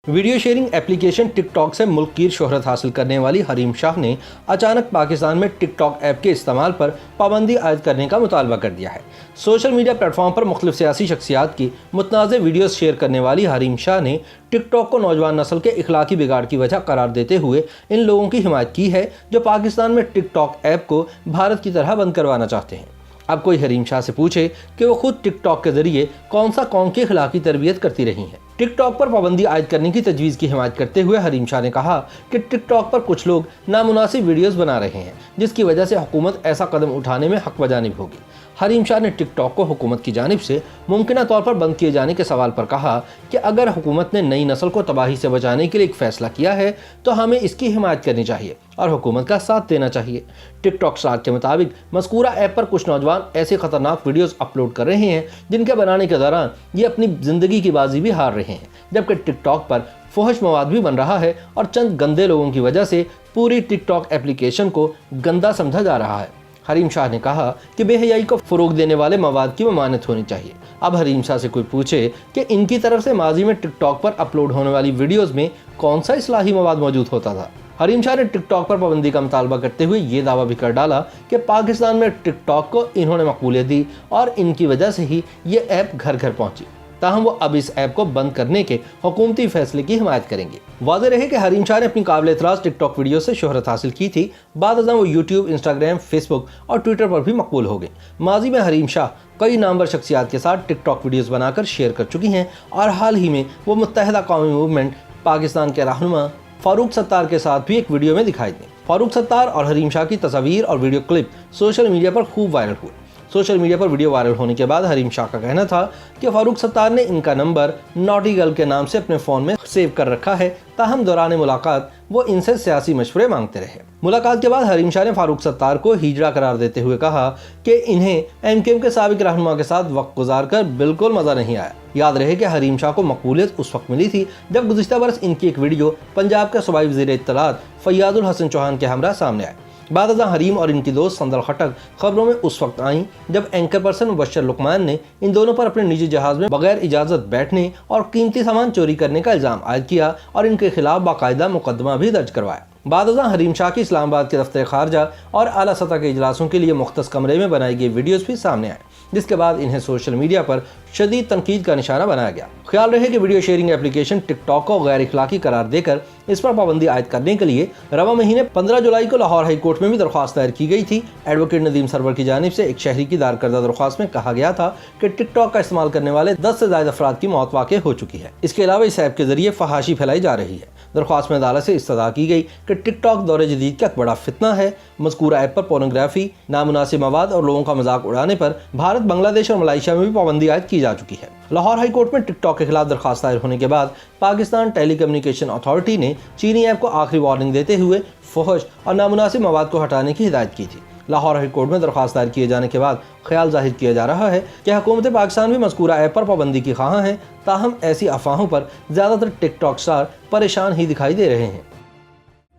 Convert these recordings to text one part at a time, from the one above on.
Video sharing application TikTok से मुल्कगीर शोहरत हासिल करने वाली हरीम शाह ने अचानक पाकिस्तान में टिकटॉक ऐप के इस्तेमाल पर पाबंदी आयद करने का मुतालबा कर दिया है। सोशल मीडिया प्लेटफॉर्म पर मुख्तलिफ सियासी शख्सियात की मुतनाज़ वीडियोस शेयर करने वाली हरीम शाह ने टिकटॉक को नौजवान नस्ल के इखलाकी बिगाड़ की वजह करार देते हुए इन लोगों की हिमायत की है जो पाकिस्तान में टिकटॉक ऐप को भारत की तरह बंद करवाना चाहते हैं। अब कोई हरीम शाह से पूछे कि वो खुद टिकटॉक के जरिए कौन सा कौम की इखलाकी तरबियत करती रही हैं। टिकटॉक पर पाबंदी आयद करने की तजवीज़ की हिमायत करते हुए हरीम शाह ने कहा कि टिकटॉक पर कुछ लोग नामुनासिब वीडियोस बना रहे हैं जिसकी वजह से हुकूमत ऐसा कदम उठाने में हक बजानिब होगी। हरीम शाह ने टिकटॉक को हुकूमत की जानिब से मुमकिन तौर पर बंद किए जाने के सवाल पर कहा कि अगर हुकूमत ने नई नस्ल को तबाही से बचाने के लिए एक फैसला किया है तो हमें इसकी हिमायत करनी चाहिए और हुकूमत का साथ देना चाहिए। टिकटॉक स्टार के मुताबिक मज़कूरा ऐप पर कुछ नौजवान ऐसे खतरनाक वीडियोस अपलोड कर रहे हैं जिनके बनाने के दौरान ये अपनी ज़िंदगी की बाजी भी हार रहे हैं, जबकि टिकटॉक पर फहश मवाद भी बन रहा है और चंद गंदे लोगों की वजह से पूरी टिकटॉक एप्लीकेशन को गंदा समझा जा रहा है। हरीम शाह ने कहा कि बेहयाई को फ़रोग देने वाले मवाद की ममानत होनी चाहिए। अब हरीम शाह से कोई पूछे कि इनकी तरफ से माजी में टिकटॉक पर अपलोड होने वाली वीडियोस में कौन सा इस्लाही मवाद मौजूद होता था। हरीम शाह ने टिकटॉक पर पाबंदी का मुतालबा करते हुए ये दावा भी कर डाला कि पाकिस्तान में टिकटॉक को इन्होंने मकबूलियत दी और इनकी वजह से ही ये ऐप घर घर पहुंची। ताहम वो अब इस ऐप को बंद करने के हुकूमती फैसले की हिमायत करेंगे। वाज़ेह रहे कि हरीम शाह ने अपनी काबिल एतराज़ टिकटॉक वीडियो से शोहरत हासिल की थी। बाद वो यूट्यूब, इंस्टाग्राम, फेसबुक और ट्विटर पर भी मकबूल हो गए। माजी में हरीम शाह कई नामवर शख्सियात के साथ टिकटॉक वीडियोस बनाकर शेयर कर चुकी हैं और हाल ही में वो मुत्तहिदा कौमी मूवमेंट पाकिस्तान के रहनुमा फारूक सत्तार के साथ भी एक वीडियो में दिखाई दी। फारूक सत्तार और हरीम शाह की तस्वीर और वीडियो क्लिप सोशल मीडिया पर खूब वायरल हुए। सोशल मीडिया पर वीडियो वायरल होने के बाद हरीम शाह का कहना था कि फारूक सत्तार ने इनका नंबर नॉटी गर्ल के नाम से अपने फ़ोन में सेव कर रखा है, ताहम दौरान मुलाकात वो इनसे सियासी मशवरे मांगते रहे। मुलाकात के बाद हरीम शाह ने फारूक सत्तार को हिजड़ा करार देते हुए कहा कि इन्हें एमकेएम के साबिक रहनुमा के साथ वक्त गुजार कर बिल्कुल मज़ा नहीं आया। याद रहे कि हरीम शाह को मकबूलियत उस वक्त मिली थी जब गुज़िश्ता बरस इनकी एक वीडियो पंजाब के सूबाई वज़ीर इत्तलात फैयाजुल हसन चौहान के हमरा सामने आए। बाद हरीम और इनकी दोस्त संदल खटक खबरों में उस वक्त आईं जब एंकर पर्सन मुबश्शिर लुकमान ने इन दोनों पर अपने निजी जहाज में बगैर इजाज़त बैठने और कीमती सामान चोरी करने का इल्ज़ाम आयद किया और इनके खिलाफ बाकायदा मुकदमा भी दर्ज करवाया। बाद हरीम शाह की इस्लामाबाद के दफ्तर खारजा और आला सतह के इजलासों के लिए मुख्तस कमरे में बनाई गई वीडियोस भी सामने आए, जिसके बाद इन्हें सोशल मीडिया पर शदीद तनकीद का निशाना बनाया गया। ख्याल रहे कि वीडियो शेयरिंग एप्लीकेशन टिकटॉक को गैर इखलाकी करार देकर इस पर पाबंदी आयद करने के लिए रवा महीने 15 जुलाई को लाहौर हाई कोर्ट में भी दरख्वास्त दायर की गई थी। एडवोकेट नदीम सरवर की जानिब से एक शहरी की दायर करदा दरख्वास्त में कहा गया था कि टिकटॉक का इस्तेमाल करने वाले 10 से ज़्यादा अफराद की मौत वाक़ हो चुकी है। इसके अलावा इस ऐप के जरिए फहाशी फैलाई जा रही है। दरख्वास्त में अदालत से इस्तदा की गई कि टिकटॉक दौरे जदीद का एक बड़ा फितना है। मज़कूरा ऐप पर पोर्नोग्राफी, नामुनासिब मवाद और लोगों का मजाक उड़ाने पर भारत, बांग्लादेश और मलाइशिया में भी पाबंदी आयद की जा चुकी है। लाहौर हाई कोर्ट में टिकटॉक के खिलाफ दरख्वास्त दायर होने के बाद पाकिस्तान टेली कम्युनिकेशन अथॉरिटी ने चीनी ऐप को आखिरी वार्निंग देते हुए फहश और नामुनासिब मवाद को हटाने की हिदायत की थी। लाहौर हाई कोर्ट में दरख्वास्त दायर किए जाने के बाद ख्याल जाहिर किया जा रहा है कि हुकूमत पाकिस्तान भी मज़कूरा ऐप पर पाबंदी की ख्वाह है, ताहम ऐसी अफवाहों पर ज़्यादातर टिकटॉक स्टार परेशान ही दिखाई दे रहे हैं।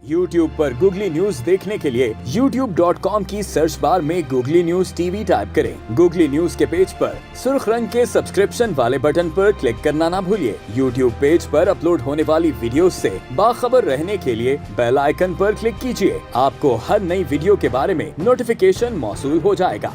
YouTube पर गूगली न्यूज देखने के लिए youtube.com की सर्च बार में गूगली न्यूज टीवी टाइप करें। गूगली न्यूज के पेज पर सुर्ख रंग के सब्सक्रिप्शन वाले बटन पर क्लिक करना ना भूलिए। YouTube पेज पर अपलोड होने वाली वीडियोस से बाखबर रहने के लिए बेल आइकन पर क्लिक कीजिए। आपको हर नई वीडियो के बारे में नोटिफिकेशन मौसूल हो जाएगा।